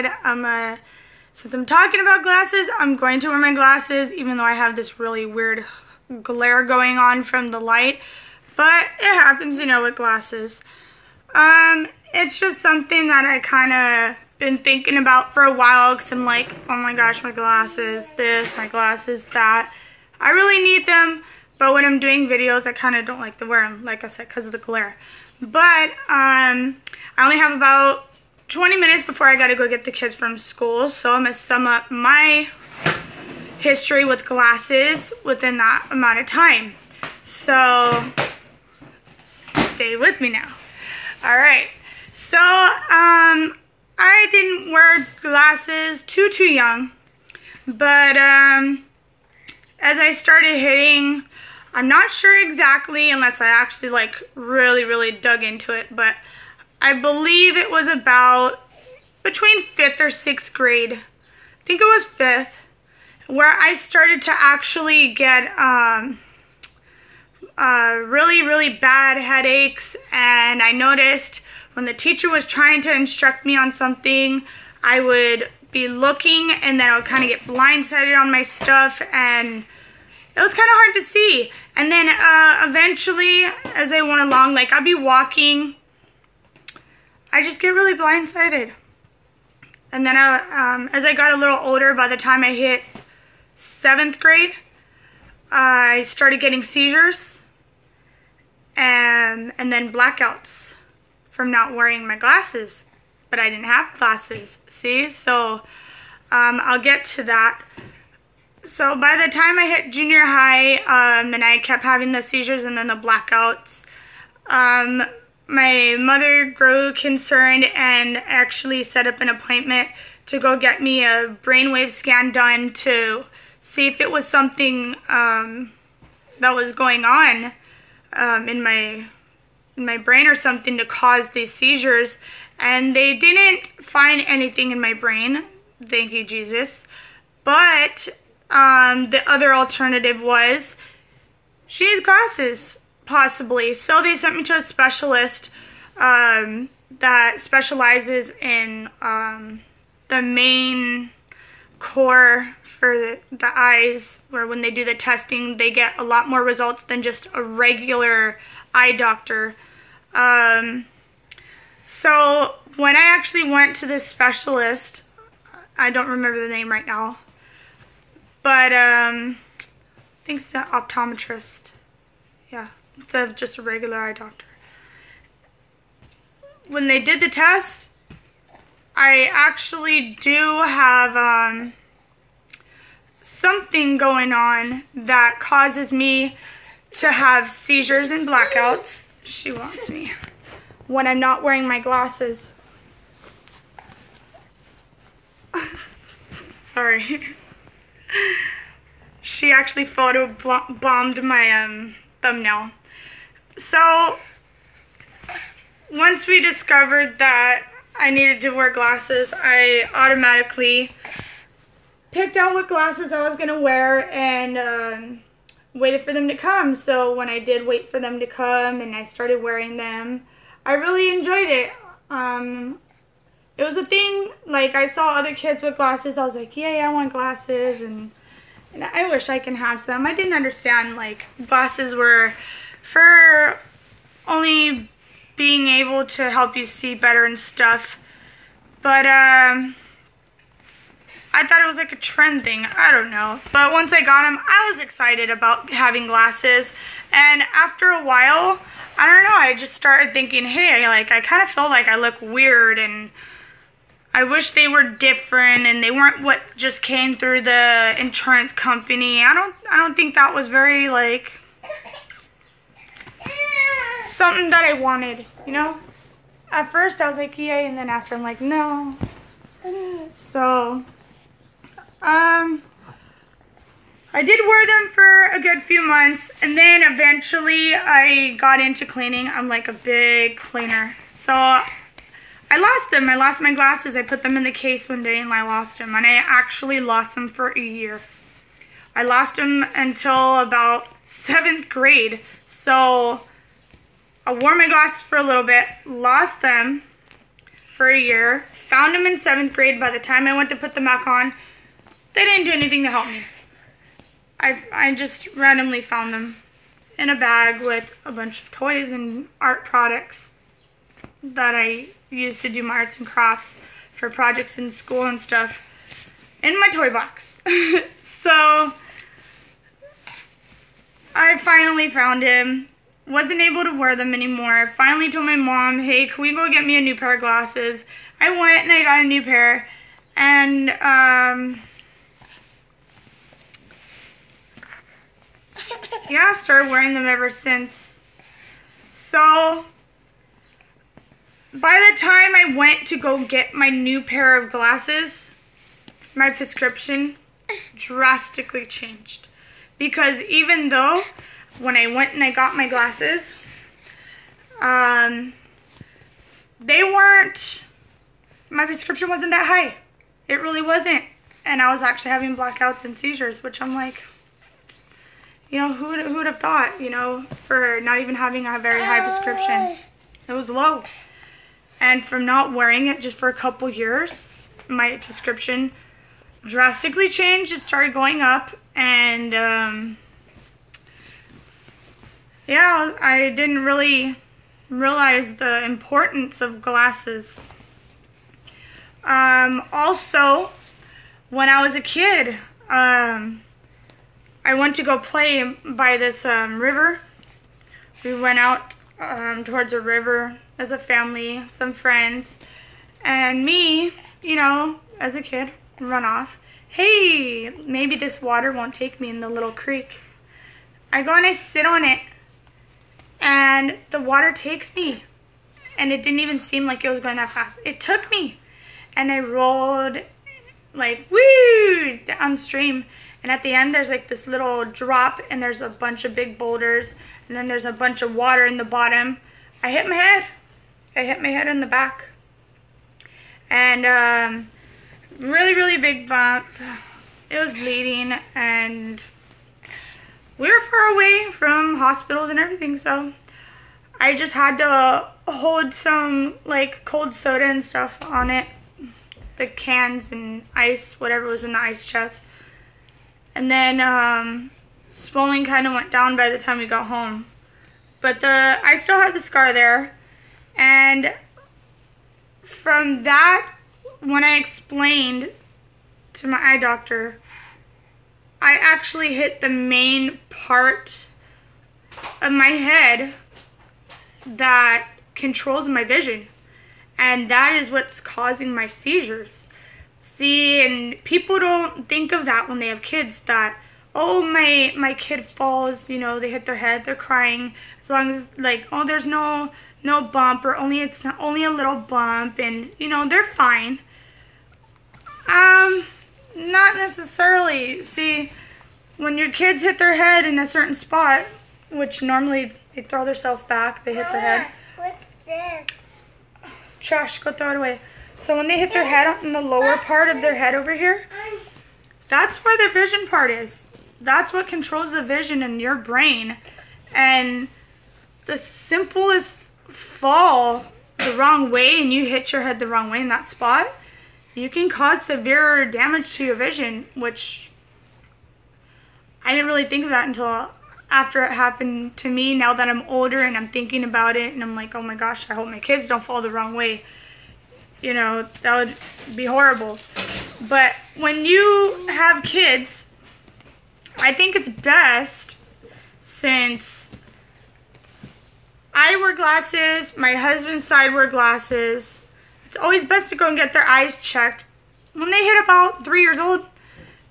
decided since I'm talking about glasses, I'm going to wear my glasses even though I have this really weird glare going on from the light. But it happens, you know, with glasses. It's just something that I kind of been thinking about for a while because I'm like, oh my gosh, my glasses, this, my glasses, that. I really need them, but when I'm doing videos, I kind of don't like to wear them, like I said, because of the glare. But I only have about 20 minutes before I got to go get the kids from school, so I'm going to sum up my history with glasses within that amount of time. So, stay with me now. Alright, so I didn't wear glasses too young, but as I started hitting, I'm not sure exactly unless I actually like really dug into it, but I believe it was about between 5th or 6th grade. I think it was 5th, where I started to actually get really bad headaches, and I noticed when the teacher was trying to instruct me on something, I would be looking and then I would kind of get blindsided on my stuff, and it was kind of hard to see. And then eventually, as I went along, like I'd be walking, I just get really blindsided. And then as I got a little older, by the time I hit 7th grade, I started getting seizures and then blackouts from not wearing my glasses. But I didn't have glasses, see? So I'll get to that. So by the time I hit junior high, and I kept having the seizures and then the blackouts, my mother grew concerned and actually set up an appointment to go get me a brainwave scan done to see if it was something that was going on in my brain or something to cause these seizures. And they didn't find anything in my brain, thank you Jesus. But the other alternative was she needs glasses, possibly. So they sent me to a specialist that specializes in the main core for the eyes, where when they do the testing, they get a lot more results than just a regular eye doctor. So when I actually went to this specialist, I don't remember the name right now, but I think it's an optometrist. Yeah, instead of just a regular eye doctor. When they did the test, I actually do have something going on that causes me to have seizures and blackouts. She wants me when I'm not wearing my glasses. Sorry. She actually photo-bombed my thumbnail. So, once we discovered that I needed to wear glasses, I automatically picked out what glasses I was going to wear and waited for them to come. So when I did wait for them to come and I started wearing them, I really enjoyed it. It was a thing, like I saw other kids with glasses, I was like, yeah, I want glasses, and I wish I can have some. I didn't understand, like, glasses were for only being able to help you see better and stuff, but I thought it was like a trend thing, I don't know. But once I got them, I was excited about having glasses, and after a while, I don't know, I just started thinking, hey, like, I kind of feel like I look weird, and I wish they were different, and they weren't what just came through the insurance company. I don't think that was very, like, something that I wanted, you know? At first, I was like, yay, and then after, I'm like, no. So, I did wear them for a good few months, and then eventually I got into cleaning. I'm like a big cleaner. So I lost them. I lost my glasses. I put them in the case one day and I lost them. And I actually lost them for a year. I lost them until about 7th grade. So I wore my glasses for a little bit, lost them for a year. Found them in 7th grade. By the time I went to put them back on, they didn't do anything to help me. I just randomly found them in a bag with a bunch of toys and art products that I used to do my arts and crafts for projects in school and stuff in my toy box. So I finally found him. Wasn't able to wear them anymore. Finally told my mom, hey, can we go get me a new pair of glasses? I went and I got a new pair. And yeah, started wearing them ever since. So by the time I went to go get my new pair of glasses, my prescription drastically changed. Because even though when I went and I got my glasses, my prescription wasn't that high. It really wasn't. And I was actually having blackouts and seizures, which I'm like, you know, who would have thought, you know, for not even having a very high prescription. It was low. And from not wearing it just for a couple years, my prescription drastically changed. It started going up. And yeah, I didn't really realize the importance of glasses. Also, when I was a kid, I went to go play by this river. We went out towards a river as a family, some friends, and me, you know, as a kid, run off. Hey, maybe this water won't take me in the little creek. I go and I sit on it, and the water takes me, and it didn't even seem like it was going that fast. It took me, and I rolled like woo downstream, and at the end there's like this little drop, and there's a bunch of big boulders, and then there's a bunch of water in the bottom. I hit my head. I hit my head in the back, and really big bump. It was bleeding, and we were far away from hospitals and everything, so I just had to hold some like cold soda and stuff on it, the cans and ice, whatever was in the ice chest. And then swelling kind of went down by the time we got home, but I still had the scar there. And from that, when I explained to my eye doctor, I actually hit the main part of my head that controls my vision. And that is what's causing my seizures. See, and people don't think of that when they have kids, that, oh, my kid falls, you know, they hit their head, they're crying, as long as, like, oh, there's no bump, or it's only a little bump, and, you know, they're fine. Not necessarily. See, when your kids hit their head in a certain spot, which normally they throw themselves back, they hit their head. What's this? Trash, go throw it away. So when they hit their head in the lower part of their head over here, that's where the vision part is. That's what controls the vision in your brain. And the simplest fall the wrong way, and you hit your head the wrong way in that spot, you can cause severe damage to your vision, which I didn't really think of that until after it happened to me. Now that I'm older and I'm thinking about it, and I'm like, oh my gosh, I hope my kids don't fall the wrong way. You know, that would be horrible. But when you have kids, I think it's best, since I wear glasses, my husband's side wear glasses, it's always best to go and get their eyes checked when they hit about 3 years old,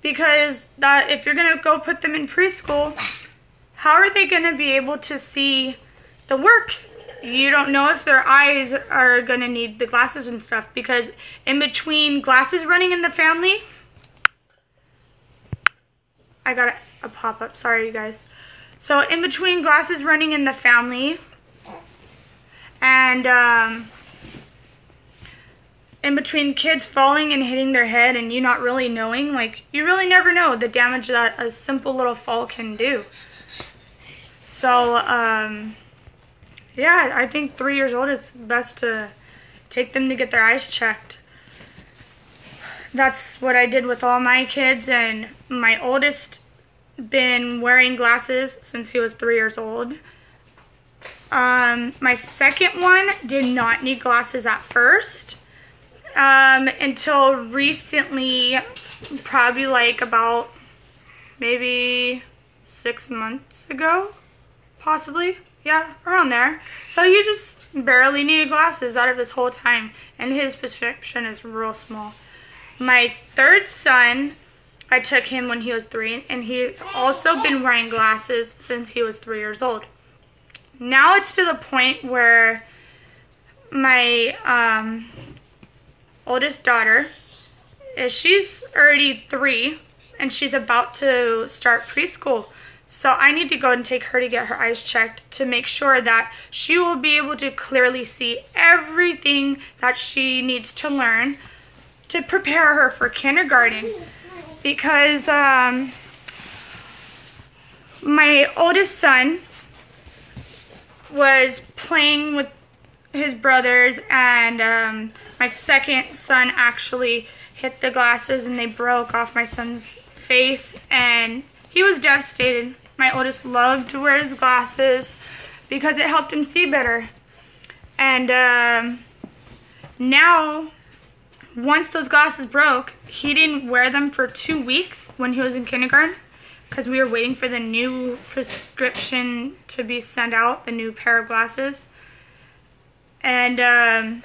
because if you're going to go put them in preschool, how are they going to be able to see the work? You don't know if their eyes are going to need the glasses and stuff, because in between glasses running in the family, I got a pop-up, sorry you guys. So in between glasses running in the family and in between kids falling and hitting their head and you not really knowing, like, you really never know the damage that a simple little fall can do. So, yeah, I think 3 years old is best to take them to get their eyes checked. That's what I did with all my kids, and my oldest been wearing glasses since he was 3 years old. My second one did not need glasses at first until recently, probably like about maybe 6 months ago, possibly. Yeah, around there. So he just barely needed glasses out of this whole time, and his prescription is real small. My third son, I took him when he was 3, and he's also been wearing glasses since he was 3 years old. Now it's to the point where my oldest daughter, she's already 3, and she's about to start preschool. So I need to go and take her to get her eyes checked to make sure that she will be able to clearly see everything that she needs to learn to prepare her for kindergarten. Because my oldest son was playing with his brothers, and my second son actually hit the glasses and they broke off my son's face, and he was devastated. My oldest loved to wear his glasses because it helped him see better. And now, once those glasses broke, he didn't wear them for 2 weeks when he was in kindergarten because we were waiting for the new prescription to be sent out, the new pair of glasses. And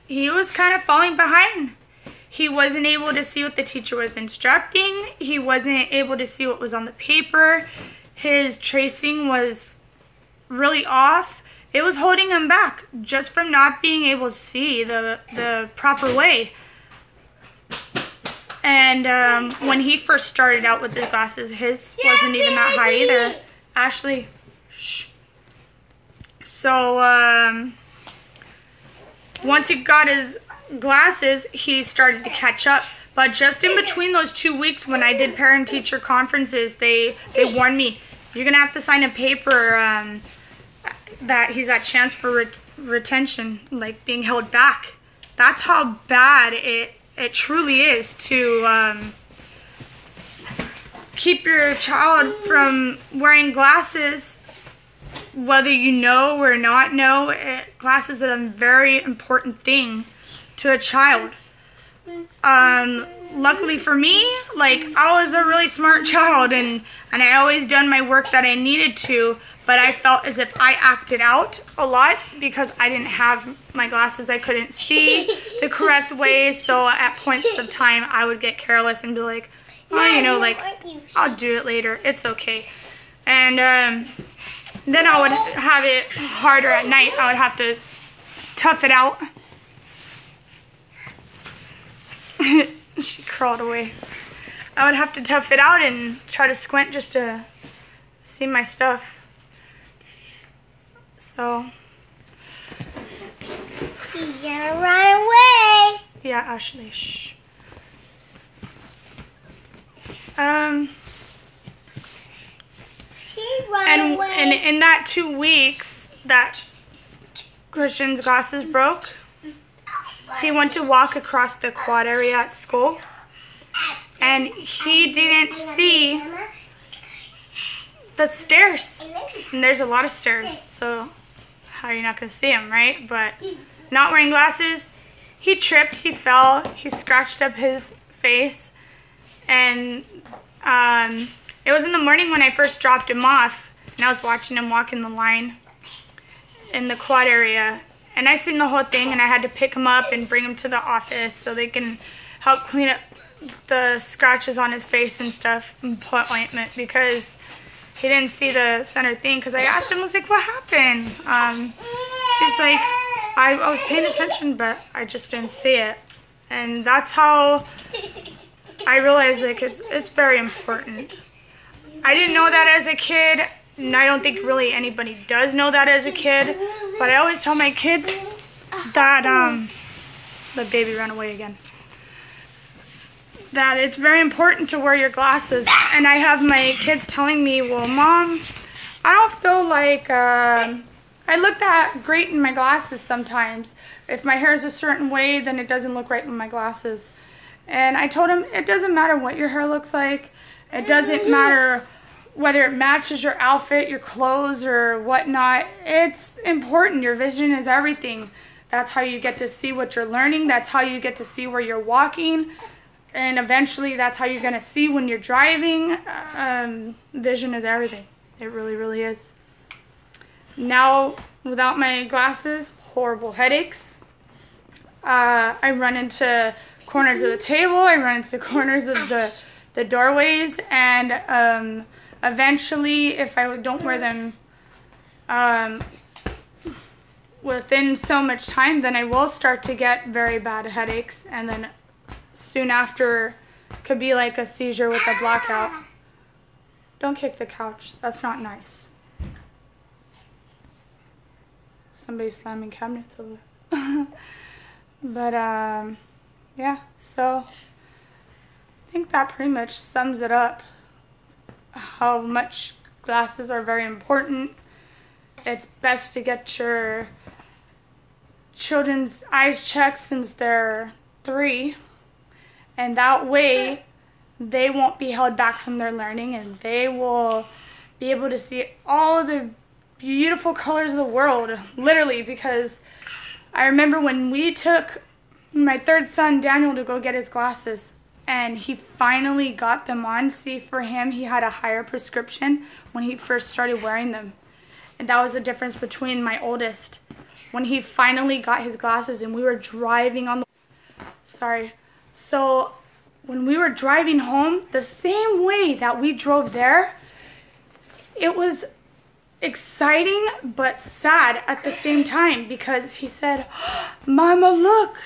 he was kind of falling behind. He wasn't able to see what the teacher was instructing. He wasn't able to see what was on the paper. His tracing was really off. It was holding him back just from not being able to see the proper way. And when he first started out with his glasses, his wasn't even that high either. Ashley, shh. So once he got his glasses, he started to catch up. But just in between those 2 weeks when I did parent-teacher conferences, they warned me, you're going to have to sign a paper that he's at chance for retention, like being held back. That's how bad it truly is to keep your child from wearing glasses, whether you know or not know. Glasses are a very important thing to a child. Luckily for me, like, I was a really smart child, and I always done my work that I needed to, but I felt as if I acted out a lot because I didn't have my glasses. I couldn't see the correct way, so at points of time I would get careless and be like, oh, you know, like, I'll do it later, it's okay. And then I would have it harder at night. I would have to tough it out. She crawled away. I would have to tough it out and try to squint just to see my stuff. So. She's gonna run away. Yeah, Ashley, shh. She ran away. And in that 2 weeks that Christian's glasses broke, he went to walk across the quad area at school, and he didn't see the stairs. And there's a lot of stairs, so how are you not going to see him, right? But not wearing glasses, he tripped, he fell, he scratched up his face, and it was in the morning when I first dropped him off, and I was watching him walk in the line in the quad area. And I seen the whole thing, and I had to pick him up and bring him to the office so they can help clean up the scratches on his face and stuff and put ointment because he didn't see the center thing. Because I asked him, I was like, what happened? He's like, I was paying attention, but I just didn't see it. And that's how I realized, like, it's very important. I didn't know that as a kid. And I don't think really anybody does know that as a kid, but I always tell my kids that, the baby ran away again, that it's very important to wear your glasses. And I have my kids telling me, well, Mom, I don't feel like I look that great in my glasses sometimes. If my hair is a certain way, then it doesn't look right in my glasses. And I told him it doesn't matter what your hair looks like. It doesn't matter whether it matches your outfit, your clothes, or whatnot. It's important. Your vision is everything. That's how you get to see what you're learning. That's how you get to see where you're walking. And eventually, that's how you're going to see when you're driving. Vision is everything. It really, really is. Now, without my glasses, horrible headaches. I run into corners of the table. I run into the corners of the doorways. And eventually, if I don't wear them within so much time, then I will start to get very bad headaches. And then soon after, could be like a seizure with a blackout. Don't kick the couch. That's not nice. Somebody's slamming cabinets over there. But, yeah, so I think that pretty much sums it up. How much glasses are very important. It's best to get your children's eyes checked since they're 3. And that way, they won't be held back from their learning, and they will be able to see all the beautiful colors of the world, literally, because I remember when we took my 3rd son, Daniel, to go get his glasses, and he finally got them on. See, for him, he had a higher prescription when he first started wearing them. And that was the difference between my oldest. When he finally got his glasses and we were driving on the... So when we were driving home, the same way that we drove there, it was exciting but sad at the same time, because he said, "Mama, look."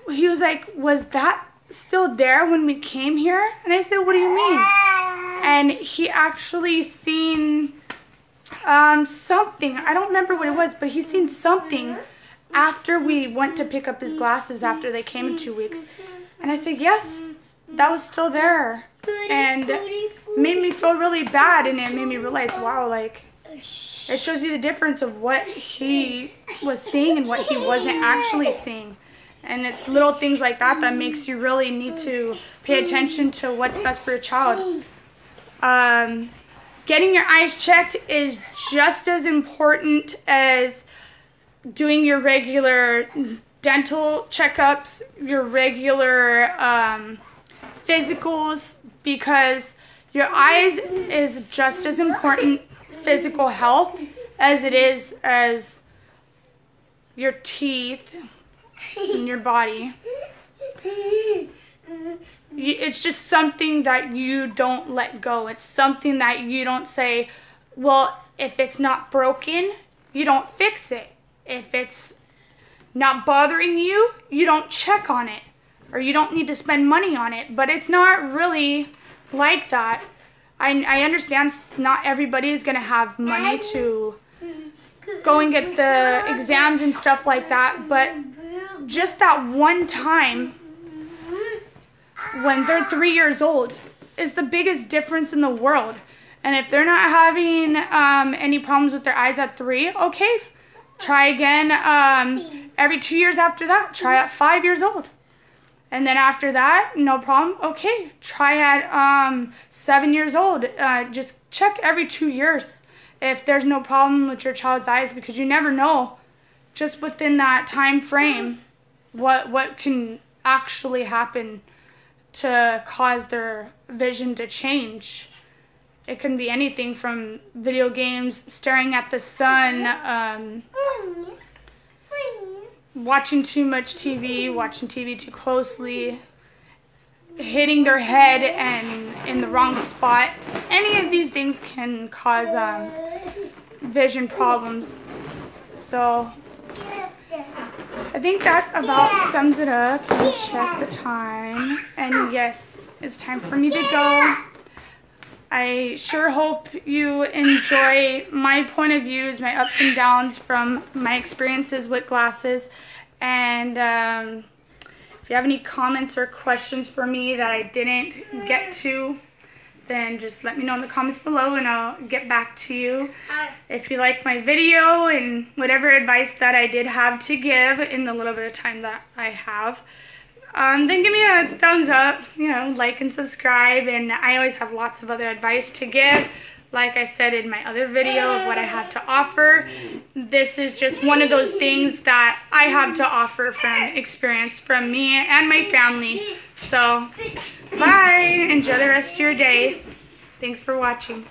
He was like, "Was that still there when we came here?" And I said, "What do you mean?" And he actually seen something. I don't remember what it was, but he seen something after we went to pick up his glasses after they came in 2 weeks. And I said, "Yes, that was still there." And it made me feel really bad, and it made me realize, wow, like, it shows you the difference of what he was seeing and what he wasn't actually seeing. And it's little things like that that makes you really need to pay attention to what's best for your child. Getting your eyes checked is just as important as doing your regular dental checkups, your regular physicals, because your eyes is just as important physical health as it is as your teeth in your body. It's just something that you don't let go. It's something that you don't say, well, if it's not broken, you don't fix it. If it's not bothering you, you don't check on it, or you don't need to spend money on it. But it's not really like that. I understand not everybody is going to have money to go and get the exams and stuff like that, but just that one time when they're 3 years old is the biggest difference in the world. And if they're not having any problems with their eyes at 3, okay, try again every 2 years after that. Try at 5 years old. And then after that, no problem. Okay, try at 7 years old. Just check every 2 years if there's no problem with your child's eyes, because you never know just within that time frame what can actually happen to cause their vision to change. It can be anything from video games, staring at the sun, watching too much TV, watching TV too closely, hitting their head and in the wrong spot. Any of these things can cause vision problems. So I think that about sums it up. Let me check the time. And yes, it's time for me to go. I sure hope you enjoy my point of views, my ups and downs from my experiences with glasses. And if you have any comments or questions for me that I didn't get to, then just let me know in the comments below and I'll get back to you. If you like my video and whatever advice that I did have to give in the little bit of time that I have, then give me a thumbs up, like and subscribe. And I always have lots of other advice to give. Like I said in my other video of what I have to offer, this is just one of those things that I have to offer from experience from me and my family. So, bye. Enjoy the rest of your day. Thanks for watching.